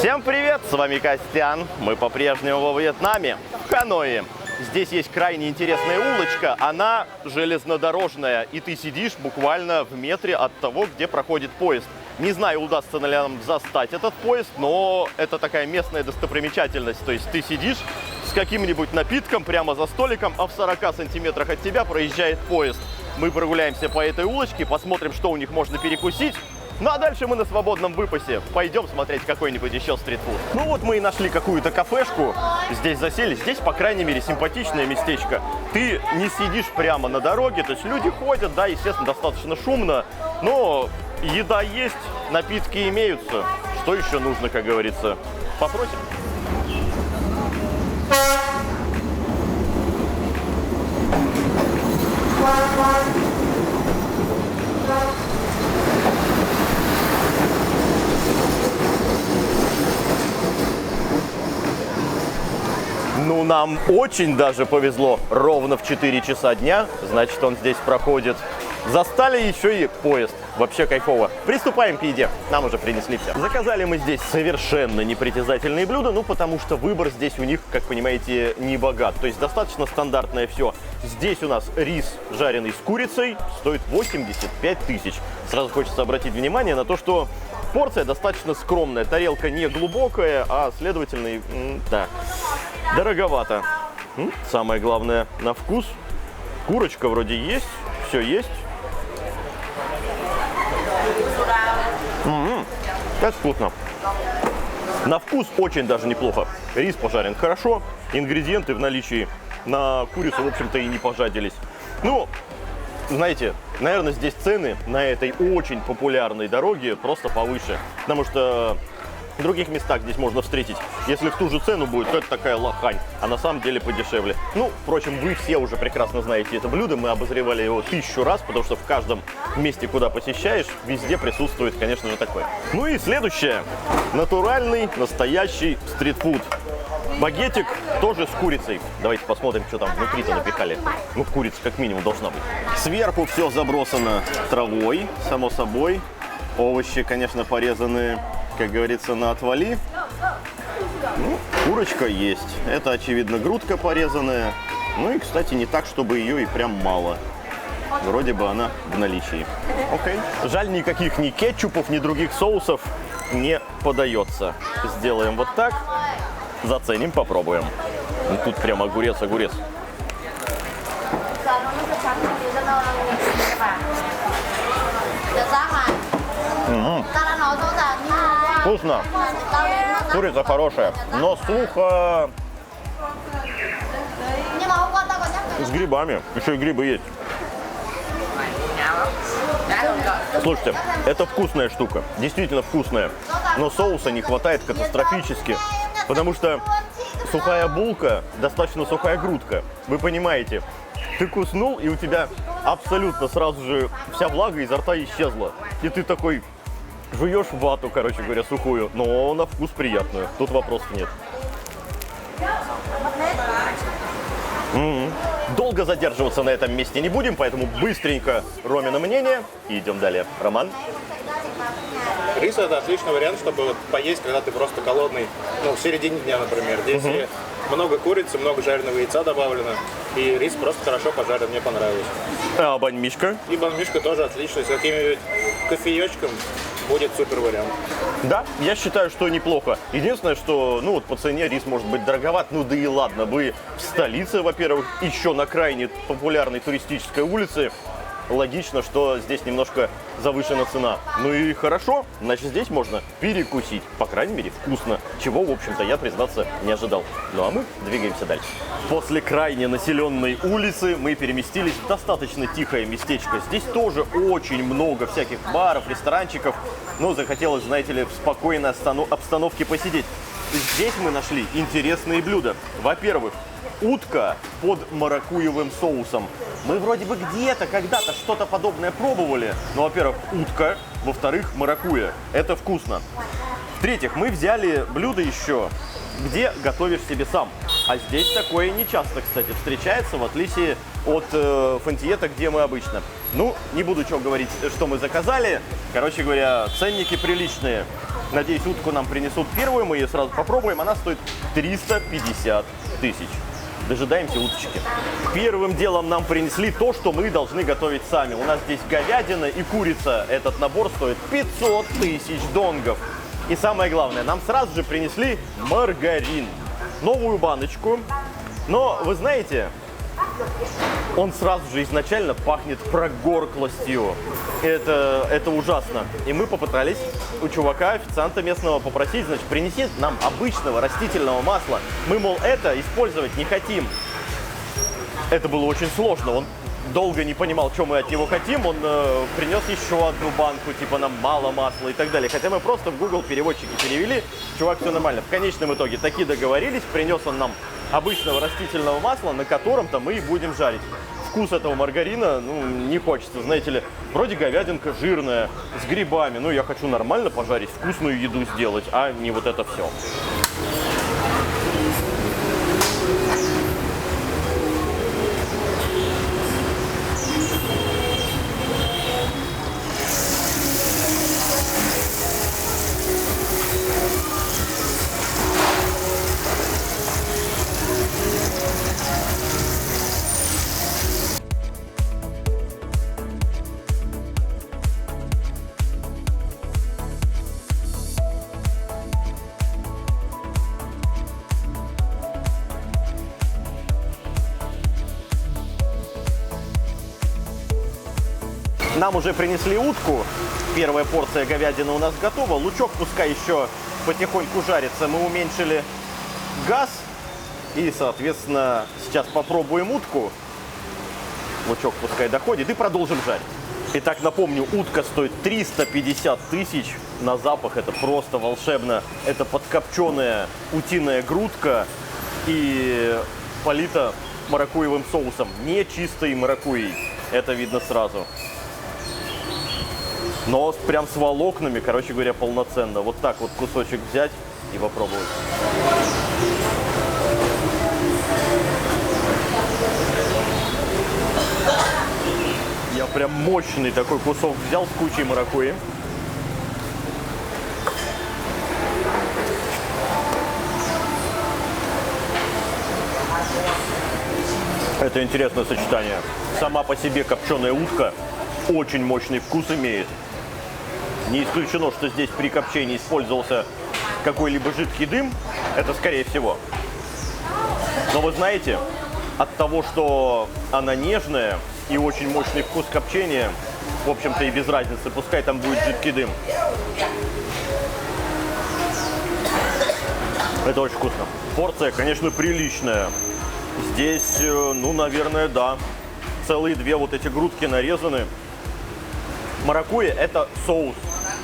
Всем привет, с вами Костян. Мы по-прежнему во Вьетнаме, в Ханое. Здесь есть крайне интересная улочка, она железнодорожная, и ты сидишь буквально в метре от того, где проходит поезд. Не знаю, удастся ли нам застать этот поезд, но это такая местная достопримечательность. То есть ты сидишь с каким-нибудь напитком прямо за столиком, а в 40 сантиметрах от тебя проезжает поезд. Мы прогуляемся по этой улочке, посмотрим, что у них можно перекусить. Ну а дальше мы на свободном выпасе пойдем смотреть какой-нибудь еще стритфуд. Ну вот мы и нашли какую-то кафешку, здесь засели. Здесь, по крайней мере, симпатичное местечко. Ты не сидишь прямо на дороге, то есть люди ходят, да, естественно, достаточно шумно, но еда есть, напитки имеются. Что еще нужно, как говорится? Попросим. Ну, нам очень даже повезло. Ровно в 4 часа дня, значит, он здесь проходит. Застали еще и поезд. Вообще кайфово. Приступаем к еде. Нам уже принесли все. Заказали мы здесь совершенно непритязательные блюда, ну, потому что выбор здесь у них, как понимаете, не богат. То есть достаточно стандартное все. Здесь у нас рис, жареный с курицей, стоит 85 тысяч. Сразу хочется обратить внимание на то, что порция достаточно скромная. Тарелка не глубокая, а, следовательно, да, дороговато. Самое главное, на вкус. Курочка вроде есть, все есть. Это вкусно. На вкус очень даже неплохо. Рис пожарен хорошо, ингредиенты в наличии. На курицу, в общем-то, и не пожадились. Ну, знаете, наверное, здесь цены на этой очень популярной дороге просто повыше. Потому что в других местах здесь можно встретить, если в ту же цену будет, то это такая лохань, а на самом деле подешевле. Ну, впрочем, вы все уже прекрасно знаете это блюдо, мы обозревали его 1000 раз, потому что в каждом месте, куда посещаешь, везде присутствует, конечно же, такое. Ну и следующее. Натуральный, настоящий стритфуд. Багетик тоже с курицей. Давайте посмотрим, что там внутри-то напихали. Ну, курица как минимум должна быть. Сверху все забросано травой, само собой. Овощи, конечно, порезаны, как говорится, на отвали. Ну, курочка есть. Это, очевидно, грудка порезанная. Ну и, кстати, не так, чтобы ее и прям мало. Вроде бы она в наличии. Окей. Жаль, никаких ни кетчупов, ни других соусов не подается. Сделаем вот так. Заценим, попробуем. Ну, тут прям огурец. Вкусно. Курица хорошая, но сухо. С грибами. Еще и грибы есть. Слушайте, это вкусная штука. Действительно вкусная. Но соуса не хватает катастрофически. Потому что сухая булка, достаточно сухая грудка. Вы понимаете, ты куснул, и у тебя абсолютно сразу же вся влага изо рта исчезла. И ты такой жуешь вату, короче говоря, сухую, но на вкус приятную. Тут вопросов нет. Долго задерживаться на этом месте не будем, поэтому быстренько Ромина мнение и идем далее. Роман? Рис — это отличный вариант, чтобы вот поесть, когда ты просто голодный, ну, в середине дня, например. Здесь много курицы, много жареного яйца добавлено, и рис просто хорошо пожарен, мне понравилось. А баньмишка? И банмишка тоже отличная, с каким-нибудь кофеечком будет супер вариант. Да, я считаю, что неплохо. Единственное, что, ну вот по цене рис может быть дороговат, ну да и ладно, вы в столице, во-первых, еще на крайне популярной туристической улице. Логично, что здесь немножко завышена цена. Ну и хорошо, значит, здесь можно перекусить. По крайней мере, вкусно. Чего, в общем-то, я, признаться, не ожидал. Ну а мы двигаемся дальше. После крайне населенной улицы мы переместились в достаточно тихое местечко. Здесь тоже очень много всяких баров, ресторанчиков. Но захотелось, знаете ли, в спокойной обстановке посидеть. Здесь мы нашли интересные блюда. Во-первых, утка под маракуйевым соусом. Мы вроде бы где-то, когда-то что-то подобное пробовали. Но, во-первых, утка, во-вторых, маракуйя. Это вкусно. В-третьих, мы взяли блюдо еще, где готовишь себе сам. А здесь такое не часто, кстати, встречается, в отличие от Фантиета, где мы обычно. Ну, не буду что говорить, что мы заказали. Короче говоря, ценники приличные. Надеюсь, утку нам принесут первую, мы ее сразу попробуем. Она стоит 350 тысяч. Дожидаемся уточки. Первым делом нам принесли то, что мы должны готовить сами. У нас здесь говядина и курица. Этот набор стоит 500 тысяч донгов. И самое главное, нам сразу же принесли маргарин. Новую баночку. Но, вы знаете, он сразу же изначально пахнет прогорклостью. Это ужасно. И мы попытались у чувака, официанта местного, попросить, значит, принеси нам обычного растительного масла. Мы, мол, это использовать не хотим. Это было очень сложно. Он долго не понимал, что мы от него хотим. Он принес еще одну банку, типа нам мало масла и так далее. Хотя мы просто в Google переводчике перевели. Чувак, все нормально. В конечном итоге таки договорились. Принес он нам обычного растительного масла, на котором-то мы и будем жарить. Вкус этого маргарина, ну, не хочется, знаете ли. Вроде говядинка жирная, с грибами. Ну, я хочу нормально пожарить, вкусную еду сделать, а не вот это все. Нам уже принесли утку. Первая порция говядины у нас готова. Лучок пускай еще потихоньку жарится. Мы уменьшили газ. И, соответственно, сейчас попробуем утку. Лучок пускай доходит. И продолжим жарить. Итак, напомню, утка стоит 350 тысяч. На запах это просто волшебно. Это подкопченая утиная грудка. И полита маракуйевым соусом. Не чистой маракуйей. Это видно сразу. Но прям с волокнами, короче говоря, полноценно. Вот так вот кусочек взять и попробовать. Я прям мощный такой кусок взял с кучей маракуйи. Это интересное сочетание. Сама по себе копченая утка очень мощный вкус имеет. Не исключено, что здесь при копчении использовался какой-либо жидкий дым. Это скорее всего. Но вы знаете, от того, что она нежная и очень мощный вкус копчения, в общем-то и без разницы, пускай там будет жидкий дым. Это очень вкусно. Порция, конечно, приличная. Здесь, ну, наверное, да. Целые две вот эти грудки нарезаны. Маракуйя – это соус,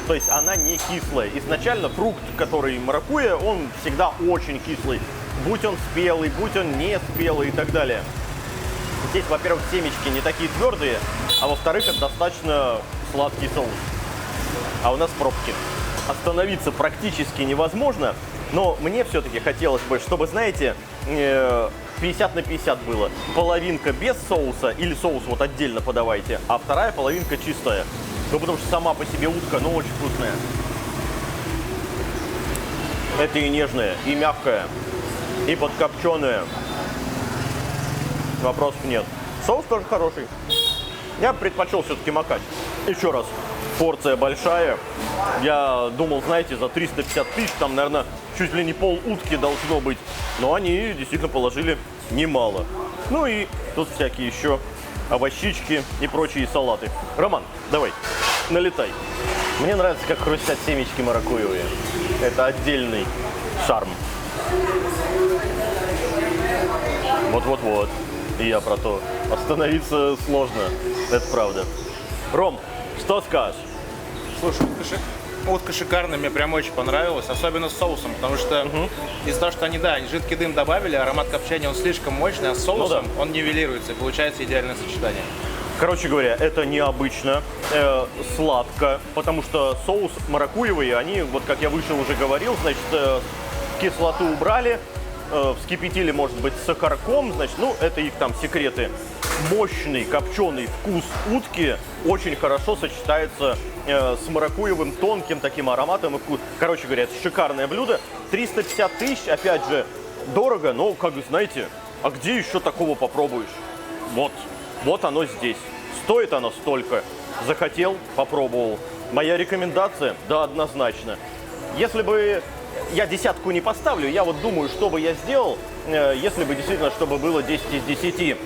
то есть она не кислая. Изначально фрукт, который маракуйя, он всегда очень кислый. Будь он спелый, будь он не спелый и так далее. Здесь, во-первых, семечки не такие твердые, а во-вторых, это достаточно сладкий соус. А у нас пробки. Остановиться практически невозможно, но мне все-таки хотелось бы, чтобы, знаете, 50 на 50 было. Половинка без соуса или соус вот отдельно подавайте, а вторая половинка чистая. Ну, потому что сама по себе утка, ну, очень вкусная. Это и нежная, и мягкая, и подкопченая. Вопросов нет. Соус тоже хороший. Я предпочел все-таки макать. Еще раз, порция большая. Я думал, знаете, за 350 тысяч, там, наверное, чуть ли не пол утки должно быть. Но они действительно положили немало. Ну и тут всякие еще овощички и прочие салаты. Роман, давай, налетай. Мне нравится, как хрустят семечки маракуйевые. Это отдельный шарм. Вот-вот-вот. И я про то. Остановиться сложно. Это правда. Ром, что скажешь? Слушай, утка шикарная, мне прям очень понравилась, особенно с соусом, потому что из-за того, что они, да, жидкий дым добавили, аромат копчения, он слишком мощный, а с соусом он нивелируется, и получается идеальное сочетание. Короче говоря, это необычно, сладко, потому что соус маракуйевый, они, вот как я выше уже говорил, значит, кислоту убрали, вскипятили, может быть, с сахарком, значит, ну, это их там секреты. Мощный копченый вкус утки очень хорошо сочетается с маракуйевым тонким таким ароматом и вкусом. Короче говоря, это шикарное блюдо. 350 тысяч, опять же, дорого, но, как знаете, а где еще такого попробуешь? Вот оно здесь. Стоит оно столько. Захотел, попробовал. Моя рекомендация? Да, однозначно. Если бы я 10 не поставлю, я вот думаю, что бы я сделал, если бы действительно, чтобы было 10 из 10.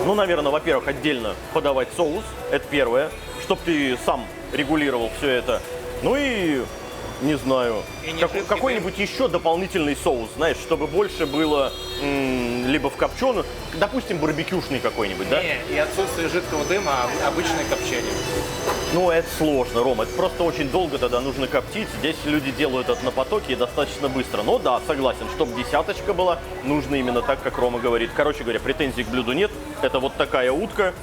Ну, наверное, во-первых, отдельно подавать соус, это первое, чтобы ты сам регулировал все это. Ну и, не знаю, какой-нибудь еще дополнительный соус, знаешь, чтобы больше было либо в копченую, допустим, барбекюшный какой-нибудь, да? Не, и отсутствие жидкого дыма, а обычное копчение. Ну, это сложно, Рома, это просто очень долго тогда нужно коптить. Здесь люди делают это на потоке и достаточно быстро. Но да, согласен, чтобы 10 была, нужно именно так, как Рома говорит. Короче говоря, претензий к блюду нет. Это вот такая утка.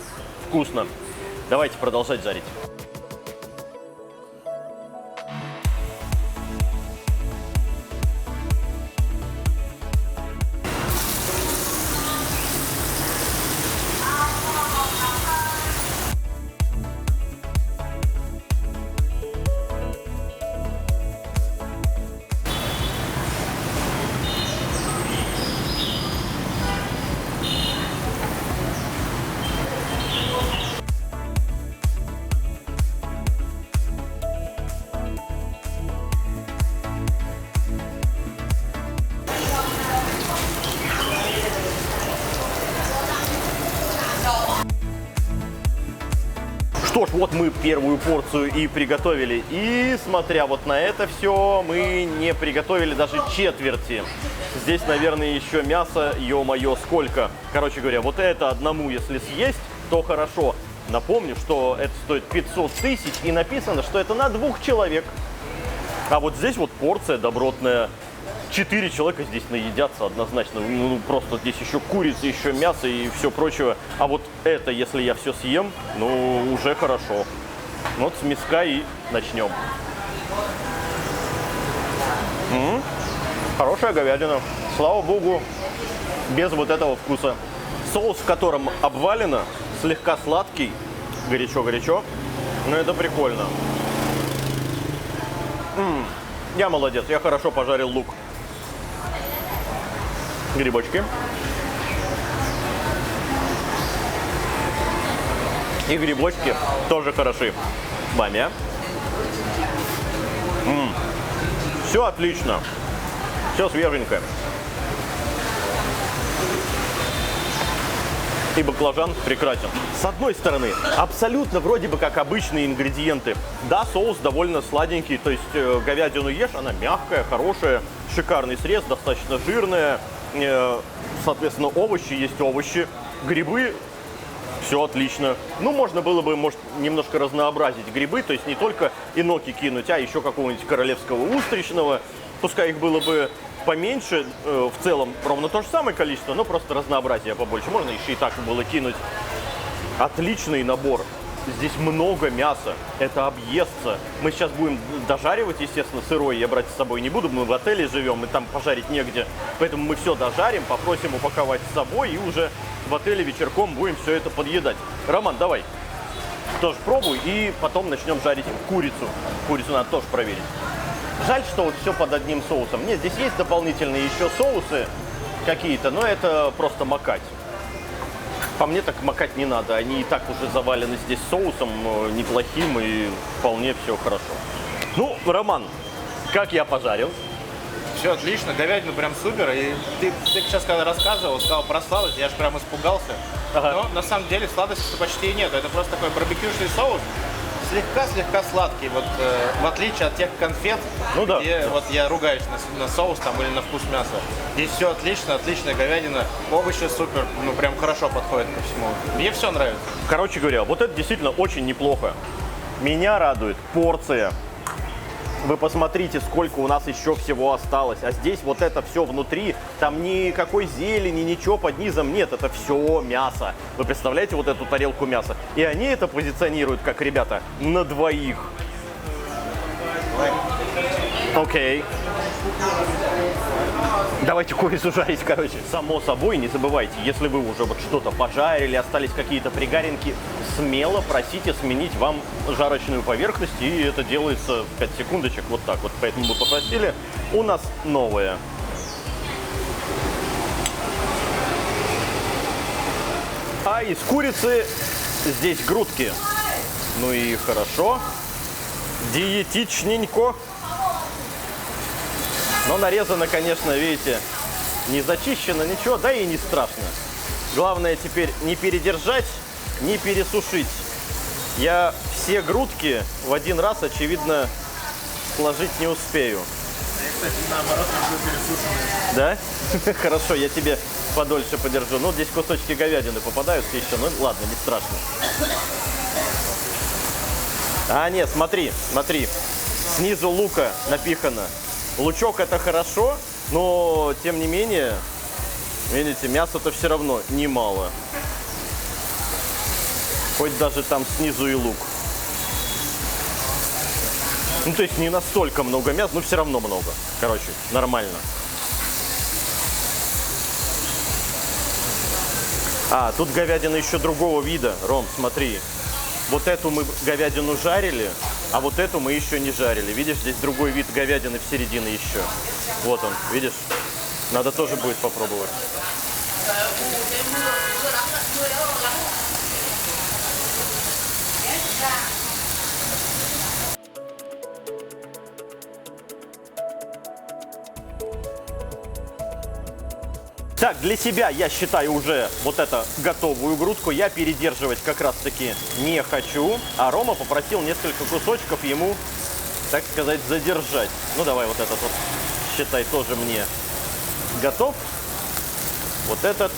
Вкусно. Давайте продолжать жарить. Что ж, вот мы первую порцию и приготовили. И смотря вот на это все, мы не приготовили даже четверти. Здесь, наверное, еще мясо, ё-моё, сколько. Короче говоря, вот это одному, если съесть, то хорошо. Напомню, что это стоит 500 тысяч и написано, что это на 2 человек. А вот здесь вот порция добротная. 4 человека здесь наедятся однозначно. Ну, просто здесь еще курица, еще мясо и все прочее. А вот это, если я все съем, ну, уже хорошо. Вот с мяска и начнем. Хорошая говядина. Слава богу, без вот этого вкуса. Соус, в котором обвалено, слегка сладкий. Горячо-горячо. Но это прикольно. Я молодец, я хорошо пожарил лук. Грибочки. И грибочки тоже хороши. Бамия. Все отлично. Все свеженькое. И баклажан прекрасен. С одной стороны, абсолютно вроде бы как обычные ингредиенты. Да, соус довольно сладенький, то есть говядину ешь, она мягкая, хорошая, шикарный срез, достаточно жирная. Соответственно, овощи есть овощи, грибы, все отлично. Ну, можно было бы, может, немножко разнообразить грибы, то есть не только иноки кинуть, а еще какого-нибудь королевского устричного. Пускай их было бы поменьше, в целом ровно то же самое количество, но просто разнообразие побольше. Можно еще и так было кинуть. Отличный набор. Здесь много мяса, это объестся. Мы сейчас будем дожаривать, естественно, сырой я брать с собой не буду, мы в отеле живем, и там пожарить негде. Поэтому мы все дожарим, попросим упаковать с собой, и уже в отеле вечерком будем все это подъедать. Роман, давай, тоже пробуй, и потом начнем жарить курицу. Курицу надо тоже проверить. Жаль, что вот все под одним соусом. Нет, здесь есть дополнительные еще соусы какие-то, но это просто макать. По мне так макать не надо, они и так уже завалены здесь соусом неплохим, и вполне все хорошо. Ну, Роман, как я пожарил? Все отлично, говядину прям супер. И ты сейчас, когда рассказывал, сказал про сладость, я аж прям испугался. Ага. Но на самом деле сладости почти и нет. Это просто такой барбекюшный соус, слегка сладкий, вот в отличие от тех конфет, Ну да. где вот я ругаюсь на соус там или на вкус мяса. Здесь все отлично, отличная говядина, овощи супер, ну прям хорошо подходит ко всему. Мне все нравится. Короче говоря, вот это действительно очень неплохо. Меня радует порция. Вы посмотрите, сколько у нас еще всего осталось. А здесь вот это все внутри, там никакой зелени, ничего под низом нет. Это все мясо. Вы представляете вот эту тарелку мяса? И они это позиционируют как, ребята, на 2. Окей. Давайте курицу жарить, короче. Само собой, не забывайте, если вы уже вот что-то пожарили, остались какие-то пригаринки, смело просите сменить вам жарочную поверхность, и это делается в 5 секундочек, вот так вот. Поэтому мы попросили, у нас новое. А из курицы здесь грудки. Ну и хорошо. Диетичненько. Но нарезано, конечно, видите, не зачищено, ничего, да и не страшно. Главное теперь не передержать, не пересушить. Я все грудки в один раз, очевидно, сложить не успею. Я, кстати, наоборот, люблю пересушенные. Да? Хорошо, я тебе подольше подержу. Ну, здесь кусочки говядины попадаются еще, ну ладно, не страшно. А, нет, смотри, смотри. Снизу лука напихано. Лучок это хорошо, но тем не менее, видите, мяса-то все равно немало. Хоть даже там снизу и лук. Ну, то есть не настолько много мяса, но все равно много. Короче, нормально. А, тут говядина еще другого вида. Ром, смотри. Вот эту мы говядину жарили, а вот эту мы еще не жарили. Видишь, здесь другой вид говядины в середине еще. Вот он, видишь? Надо тоже будет попробовать. Так, для себя я считаю уже вот эту готовую грудку. Я передерживать как раз-таки не хочу. А Рома попросил несколько кусочков ему, так сказать, задержать. Ну, давай вот этот вот, считай, тоже мне готов. Вот этот,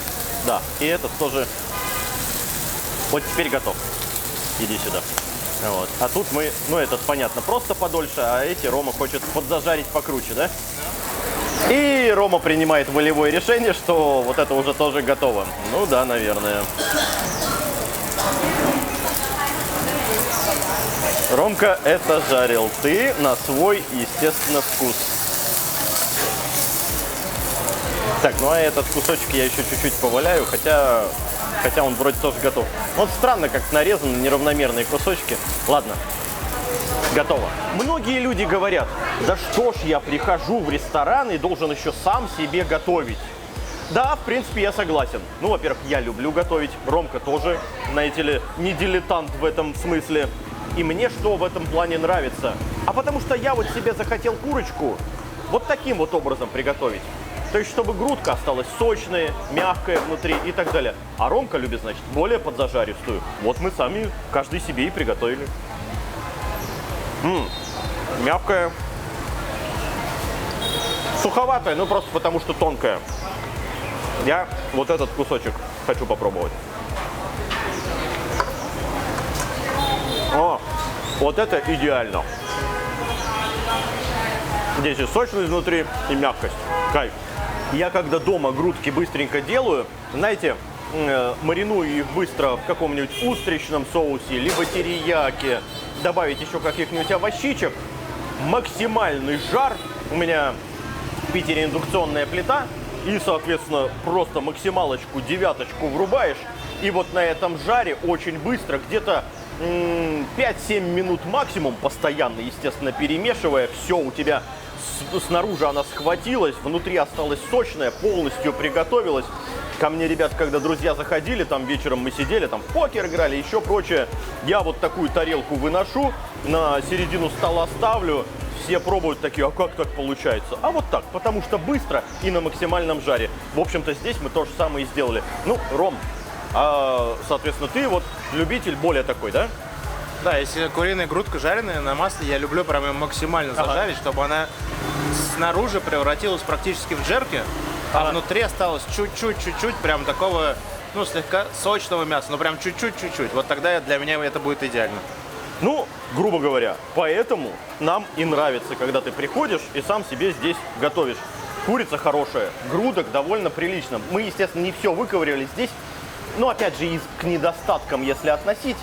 да, и этот тоже. Вот теперь готов. Иди сюда. Вот. А тут мы, ну, этот, понятно, просто подольше, а эти Рома хочет подзажарить покруче, да? И Рома принимает волевое решение, что вот это уже тоже готово. Ну да, наверное. Ромка это жарил. Ты на свой, естественно, вкус. Так, ну а этот кусочек я еще чуть-чуть поваляю, хотя он вроде тоже готов. Вот странно, как нарезаны неравномерные кусочки. Ладно. Готово. Многие люди говорят, да что ж я прихожу в ресторан и должен еще сам себе готовить. Да, в принципе, я согласен. Ну, во-первых, я люблю готовить. Ромка тоже, знаете ли, не дилетант в этом смысле. И мне что в этом плане нравится? А потому что я вот себе захотел курочку вот таким вот образом приготовить. То есть, чтобы грудка осталась сочная, мягкая внутри и так далее. А Ромка любит, значит, более подзажаристую. Вот мы сами каждый себе и приготовили. Мягкая. Суховатая, ну просто потому что тонкая. Я вот этот кусочек хочу попробовать. О, вот это идеально. Здесь и сочность внутри, и мягкость. Кайф. Я когда дома грудки быстренько делаю, знаете, мариную их быстро в каком-нибудь устричном соусе, либо терияки, добавить еще каких-нибудь овощичек, максимальный жар. У меня в Питере индукционная плита, и, соответственно, просто максималочку, девяточку врубаешь, и вот на этом жаре очень быстро, где-то 5-7 минут максимум, постоянно, естественно, перемешивая, все у тебя снаружи она схватилась, внутри осталась сочная, полностью приготовилась. Ко мне, ребят, когда друзья заходили, там вечером мы сидели, там в покер играли, еще прочее, я вот такую тарелку выношу, на середину стола ставлю, все пробуют такие, а как так получается? А вот так, потому что быстро и на максимальном жаре. В общем-то, здесь мы то же самое и сделали. Ну, Ром, соответственно, ты вот любитель более такой, да? Да, если куриная грудка жареная на масле, я люблю прям ее максимально зажарить, чтобы она снаружи превратилась практически в джерки, а внутри осталось чуть-чуть прям такого, ну, слегка сочного мяса, ну, прям чуть-чуть. Вот тогда для меня это будет идеально. Ну, грубо говоря, поэтому нам и нравится, когда ты приходишь и сам себе здесь готовишь. Курица хорошая, грудок довольно прилично. Мы, естественно, не все выковыряли здесь, но, опять же, к недостаткам, если относить,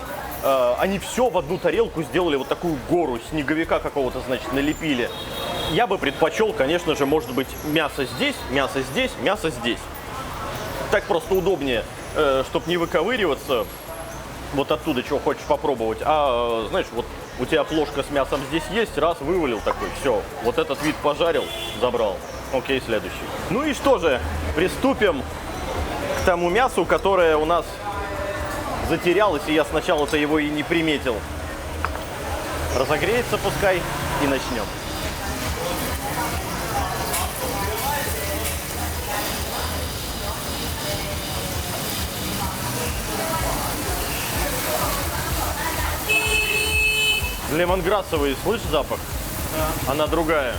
они все в одну тарелку сделали, вот такую гору снеговика какого-то, значит, налепили. Я бы предпочел, конечно же, может быть, мясо здесь, мясо здесь, мясо здесь. Так просто удобнее, чтобы не выковыриваться вот оттуда, чего хочешь попробовать. А, знаешь, вот у тебя плошка с мясом здесь есть, раз, вывалил такой, все, вот этот вид пожарил, забрал. Окей, следующий. Ну и что же, приступим к тому мясу, которое у нас затерялось, и я сначала-то его и не приметил. Разогреется пускай и начнем. Лемонграссовый, слышишь запах? Да. Она другая.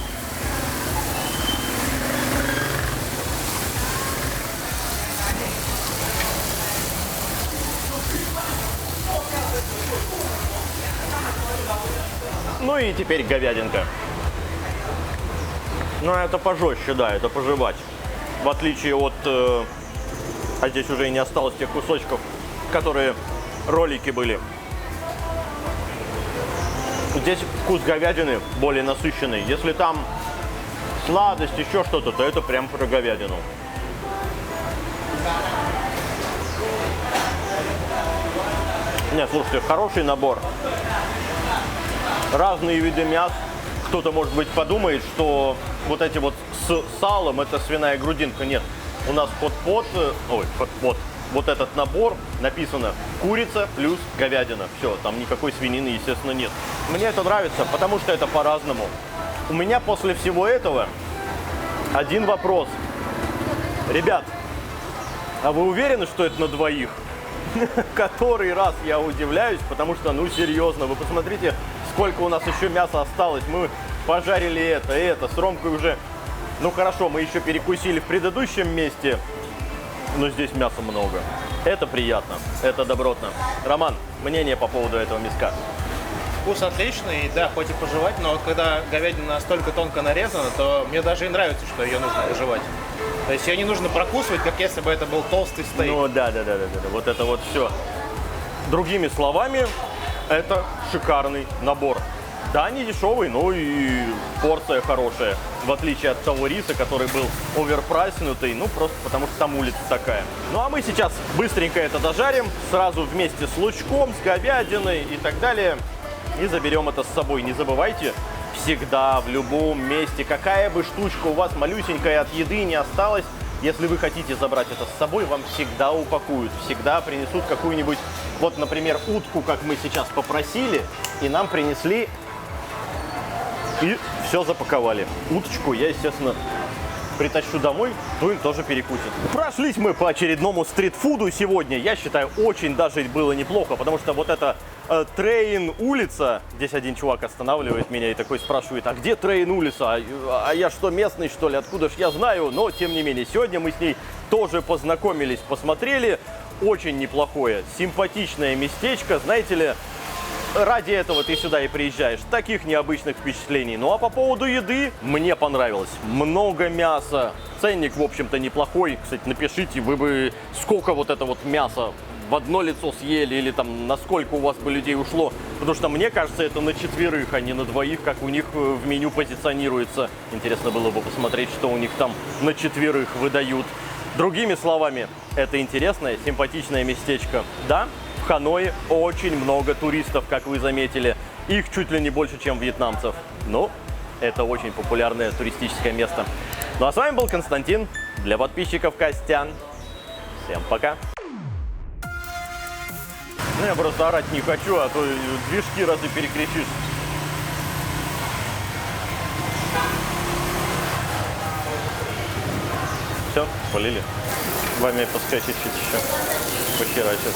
Ну и теперь говядинка. Ну это пожестче, да, это пожевать. В отличие от... а здесь уже и не осталось тех кусочков, которые ролики были. Здесь вкус говядины более насыщенный. Если там сладость, еще что-то, то это прям про говядину. Нет, слушайте, хороший набор. Разные виды мяс. Кто-то, может быть, подумает, что вот эти вот с салом это свиная грудинка. Нет, у нас хот-pot, вот этот набор написано курица плюс говядина. Все, там никакой свинины, естественно, нет. Мне это нравится, потому что это по-разному. У меня после всего этого один вопрос. Ребят, а вы уверены, что это на двоих? Который раз я удивляюсь, потому что, ну, серьезно, вы посмотрите, сколько у нас еще мяса осталось. Мы пожарили это, с Ромкой уже... Ну, хорошо, мы еще перекусили в предыдущем месте, но здесь мяса много. Это приятно, это добротно. Роман, мнение по поводу этого мяска? Вкус отличный, да, хоть и пожевать, но когда говядина настолько тонко нарезана, то мне даже и нравится, что ее нужно пожевать. То есть ее не нужно прокусывать, как если бы это был толстый стейк. Ну да, вот это вот все. Другими словами, это шикарный набор. Да, не дешевый, но и порция хорошая. В отличие от того риса, который был оверпрайснутый, ну просто потому что там улица такая. Ну а мы сейчас быстренько это дожарим, сразу вместе с лучком, с говядиной и так далее. И заберем это с собой. Не забывайте, всегда, в любом месте, какая бы штучка у вас малюсенькая от еды не осталась, если вы хотите забрать это с собой, вам всегда упакуют, всегда принесут какую-нибудь, вот, например, утку, как мы сейчас попросили, и нам принесли, и все запаковали. Уточку я, естественно, притащу домой, Туин тоже перекусит. Прошлись мы по очередному стритфуду сегодня. Я считаю, очень даже было неплохо, потому что вот эта Трейн улица, здесь один чувак останавливает меня и такой спрашивает, а где Трейн улица? А я что, местный, что ли? Откуда ж я знаю? Но, тем не менее, сегодня мы с ней тоже познакомились, посмотрели. Очень неплохое, симпатичное местечко, знаете ли. Ради этого ты сюда и приезжаешь. Таких необычных впечатлений. Ну а по поводу еды, мне понравилось. Много мяса. Ценник, в общем-то, неплохой. Кстати, напишите, вы бы сколько вот это вот мяса в одно лицо съели, или там насколько у вас бы людей ушло. Потому что мне кажется, это на четверых, а не на двоих, как у них в меню позиционируется. Интересно было бы посмотреть, что у них там на четверых выдают. Другими словами, это интересное, симпатичное местечко. Да? В Ханое очень много туристов, как вы заметили. Их чуть ли не больше, чем вьетнамцев. Но это очень популярное туристическое место. Ну а с вами был Константин. Для подписчиков Костян. Всем пока. Ну я просто орать не хочу, а то движки разве перекричишь. Все, полили. Вами пускай чуть-чуть еще похерачат.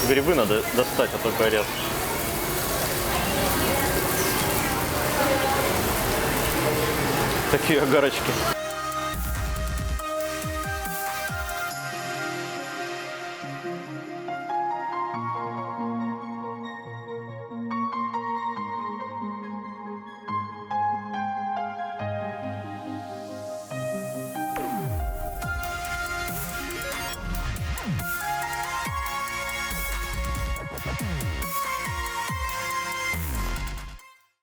Грибы надо достать, а то горят. Такие огарочки.